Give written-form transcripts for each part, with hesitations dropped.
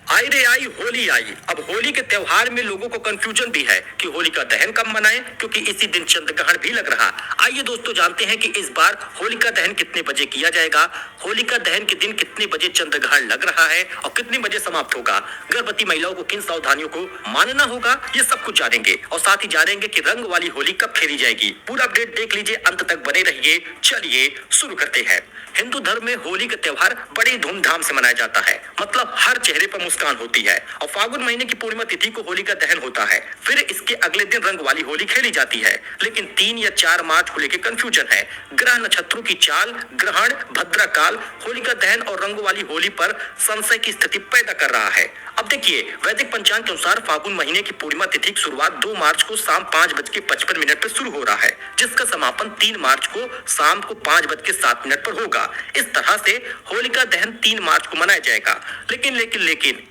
आई रे आई होली आई। अब होली के त्योहार में लोगों को कंफ्यूजन भी है कि होली का दहन कब मनाएं, क्योंकि इसी दिन चंद्रग्रहण भी लग रहा। आइए दोस्तों जानते हैं कि इस बार होलिका दहन कितने बजे किया जाएगा, होलिका दहन के दिन कितने बजे चंद्रग्रहण लग रहा है और कितने बजे समाप्त होगा, गर्भवती महिलाओं को किन सावधानियों को मानना होगा, ये सब कुछ जानेंगे। और साथ ही जानेंगे कि रंग वाली होली कब खेली जाएगी। पूरा अपडेट देख लीजिए, अंत तक बने रहिए। चलिए शुरू करते हैं। हिंदू धर्म में होली का त्योहार बड़ी धूमधाम से मनाया जाता है, मतलब हर चेहरे पर मुस्कान होती है। और फागुन महीने की पूर्णिमा तिथि को होली का दहन होता है, फिर इसके अगले दिन रंग वाली होली खेली जाती है। लेकिन 3 या 4 मार्च को लेकर कंफ्यूजन है। ग्रह नक्षत्रों की चाल, ग्रहण, भद्रा काल होलिका दहन और रंग वाली होली पर संशय की स्थिति पैदा कर रहा है। अब देखिए, वैदिक पंचांग के अनुसार फागुन महीने की पूर्णिमा तिथि की शुरुआत 2 मार्च को शाम 5:55 पर शुरू हो रहा है, जिसका समापन 3 मार्च को शाम को 5:07 पर होगा। इस तरह से होलिका दहन 3 मार्च को मनाया जाएगा। लेकिन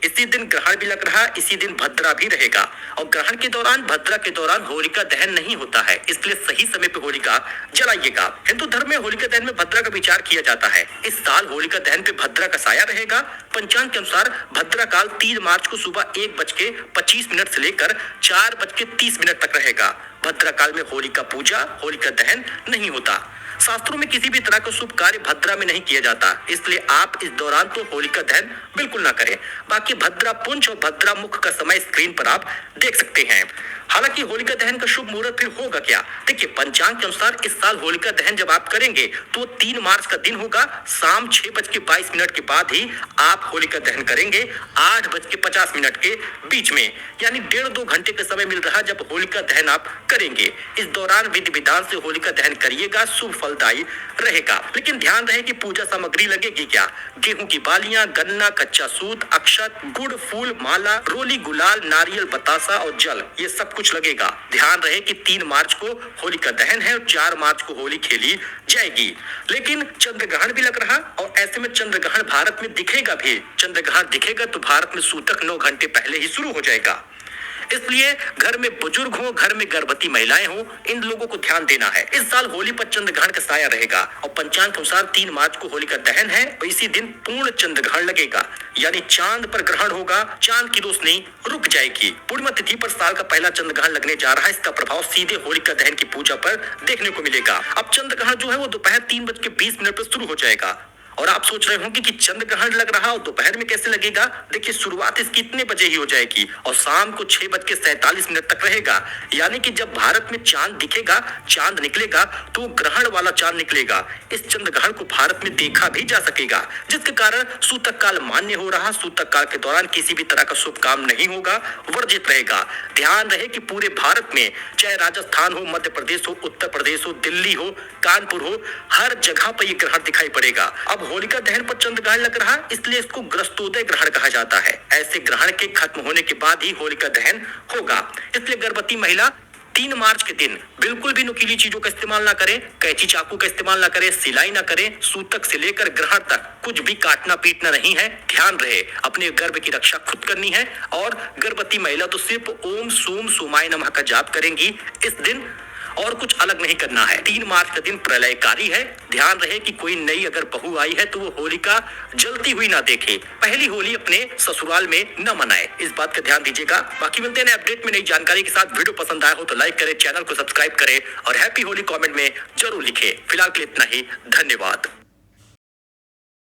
इसी दिन ग्रहण भी लग रहा है, इसी दिन भद्रा भी रहेगा। और ग्रहण के दौरान, भद्रा के दौरान होलिका दहन नहीं होता है, इसलिए सही समय पे होलिका जलाइएगा। हिंदू धर्म में होलिका दहन में भद्रा का विचार किया जाता है। इस साल होलिका दहन पे भद्रा का साया रहेगा। पंचांग के अनुसार भद्रा काल 3 मार्च को सुबह 1:25 से लेकर 4:30 तक रहेगा। भद्रा काल में होलिका पूजा, होलिका दहन नहीं होता। शास्त्रों में किसी भी तरह का शुभ कार्य भद्रा में नहीं किया जाता, इसलिए आप इस दौरान तो होलिका दहन बिल्कुल ना करें। बाकी भद्रा पुंछ और भद्रा मुख का समय स्क्रीन पर आप देख सकते हैं। हालांकि होलिका दहन का शुभ मुहूर्त फिर होगा क्या? देखिए, पंचांग के अनुसार इस साल होलिका दहन जब आप करेंगे तो 3 मार्च का दिन होगा। शाम 6:22 के बाद ही आप होलिका दहन करेंगे, 8:50 के बीच में, यानी 1.5-2 घंटे का समय मिल रहा जब होलिका दहन आप करेंगे। इस दौरान विधि विधान से होलिका दहन करिएगा, शुभ फलदायी रहेगा। लेकिन ध्यान रहे कि पूजा सामग्री लगेगी क्या? गेहूं की बालियां, गन्ना, कच्चा सूत, अक्षत, गुड़, फूल, माला, रोली, गुलाल, नारियल, बतासा और जल, ये सब कुछ लगेगा। ध्यान रहे कि 3 मार्च को होलिका दहन है और 4 मार्च को होली खेली जाएगी। लेकिन चंद्रग्रहण भी लग रहा, और ऐसे में चंद्रग्रहण भारत में दिखेगा भी। चंद्रग्रहण दिखेगा तो भारत में सूतक 9 घंटे पहले ही शुरू हो जाएगा। इसलिए घर में बुजुर्ग हो, घर में गर्भवती महिलाएं हो, इन लोगों को ध्यान देना है। इस साल होली पर चंद्रग्रहण का साया रहेगा और पंचांग के अनुसार 3 मार्च को होली का दहन है और इसी दिन पूर्ण चंद्रग्रहण लगेगा, यानी चांद पर ग्रहण होगा, चांद की रोशनी रुक जाएगी। पूर्णिमा तिथि पर साल का पहला चंद्रग्रहण लगने जा रहा है। इसका प्रभाव सीधे होलिका दहन की पूजा पर देखने को मिलेगा। अब चंद्रग्रहण जो है वो दोपहर 3:20 पर शुरू हो जाएगा। और आप सोच रहे होंगे कि चंद्रग्रहण लग रहा और दोपहर में कैसे लगेगा? देखिए, शुरुआत इसकी इतने बजे ही हो जाएगी और शाम को 6:47 तक रहेगा। यानी कि जब भारत में चांद दिखेगा, चांद निकलेगा, तो ग्रहण वाला चांद निकलेगा। इस चंद्रग्रहण को भारत में देखा भी जा सकेगा, जिसके कारण सूतक काल मान्य हो रहा। सूतक काल के दौरान किसी भी तरह का शुभ काम नहीं होगा, वर्जित रहेगा। ध्यान रहे कि पूरे भारत में, चाहे राजस्थान हो, मध्य प्रदेश हो, उत्तर प्रदेश हो, दिल्ली हो, कानपुर हो, हर जगह पर यह ग्रहण दिखाई पड़ेगा। अब होलिका दहन पर चंद्रग्रहण लग रहा, इसलिए इसको ग्रस्तोदय ग्रहण कहा जाता है। ऐसे ग्रहण के खत्म होने के बाद ही होलिका दहन होगा। इसलिए गर्भवती महिला 3 मार्च के दिन बिल्कुल भी नुकीली चीजों का इस्तेमाल ना करें, कैंची चाकू का इस्तेमाल ना करें, सिलाई ना करें, सूतक से लेकर ग्रहण तक कुछ भी काटना पीटना नहीं है। ध्यान रहे, अपने गर्भ की रक्षा खुद करनी है। और गर्भवती महिला तो सिर्फ ओम सोम सोमाय नमः का जाप करेंगी इस दिन, और कुछ अलग नहीं करना है। 3 मार्च का दिन प्रलयकारी है। ध्यान रहे कि कोई नई अगर बहू आई है तो वो होलिका जलती हुई ना देखे, पहली होली अपने ससुराल में न मनाए, इस बात का ध्यान दीजिएगा। बाकी मिलते हैं अपडेट में नई जानकारी के साथ। वीडियो पसंद आया हो तो लाइक करें, चैनल को सब्सक्राइब करें और हैप्पी होली कमेंट में जरूर लिखें। फिलहाल के लिए इतना ही, धन्यवाद।